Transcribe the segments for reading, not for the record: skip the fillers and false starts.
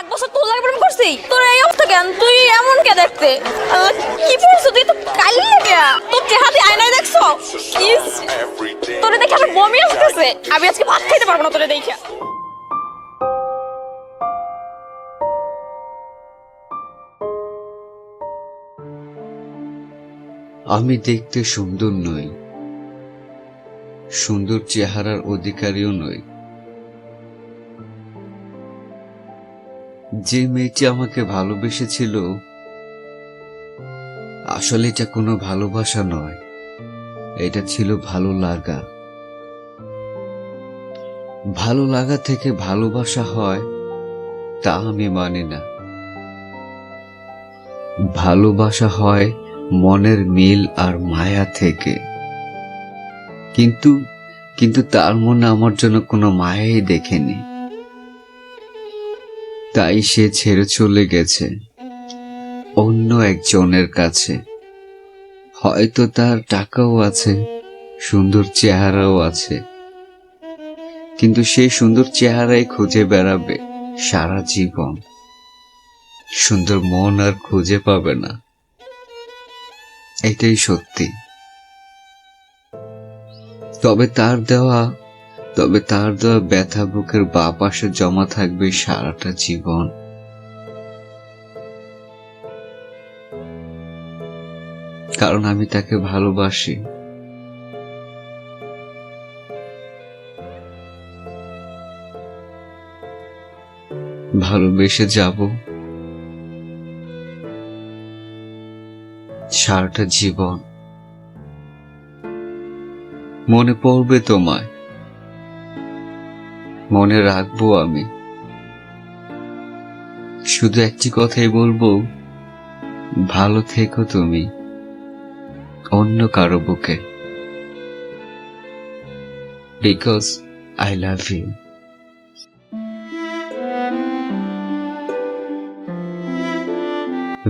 এক বছর তোর লাগে প্রেম করছি, তোর এই অবস্থা কেন? তুই এমন কে দেখতে? কি বলছো তুই? তো কালি লাগে তোর চেহারা দিয়ে আয়নায় দেখছো? ইস, তোরে দেখে আমার বমি আসতেছে। আমি আজকে ভাত খাইতে পারবো না তোরে দেখে। আমি দেখতে সুন্দর নই, সুন্দর চেহারার অধিকারীও নই। যে মেয়েটি আমাকে ভালোবেসেছিল, আসলে এটা কোনো ভালোবাসা নয়, এটা ছিল ভালো লাগা। ভালো লাগা থেকে ভালোবাসা হয় তা আমি মানি না। ভালোবাসা হয় মনের মিল আর মায়া থেকে। কিন্তু কিন্তু তার মনে আমার জন্য কোনো মায়াই দেখেনি, তাই সে ছেড়ে চলে গেছে অন্য একজনের কাছে। হয়তো তার টাকাও আছে, সুন্দর চেহারাও আছে, কিন্তু সেই সুন্দর চেহারাই খুঁজে বেড়াবে সারা জীবন। সুন্দর মন আর খুঁজে পাবে না, এটাই সত্যি। তবে তার দেওয়া ব্যথা বুকের বাঁ পাশে জমা থাকবে সারাটা জীবন। কারণ আমি তাকে ভালোবাসি। ভালোবেসে যাব সারাটা জীবন। মনে পড়বে তোমায়, মনে রাখবো আমি। শুধু একটি কথাই বলবো, ভালো থেকো তুমি অন্য কারো বুকে। Because I love you.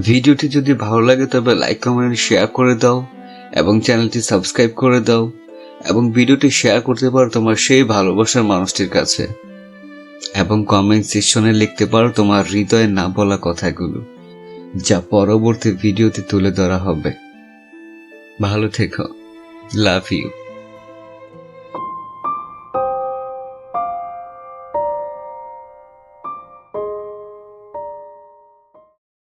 ভিডিওটি যদি ভালো লাগে তবে লাইক, কমেন্ট, শেয়ার করে দাও এবং চ্যানেলটি সাবস্ক্রাইব করে দাও এবং ভিডিওটি শেয়ার করতে পারো তোমার সেই ভালোবাসার মানুষটির কাছে এবং কমেন্ট সেকশনে লিখতে পারো তোমার হৃদয়ে না বলা কথাগুলো, যা পরবর্তী ভিডিওতে তুলে ধরা হবে। ভালো থেকো। Love you.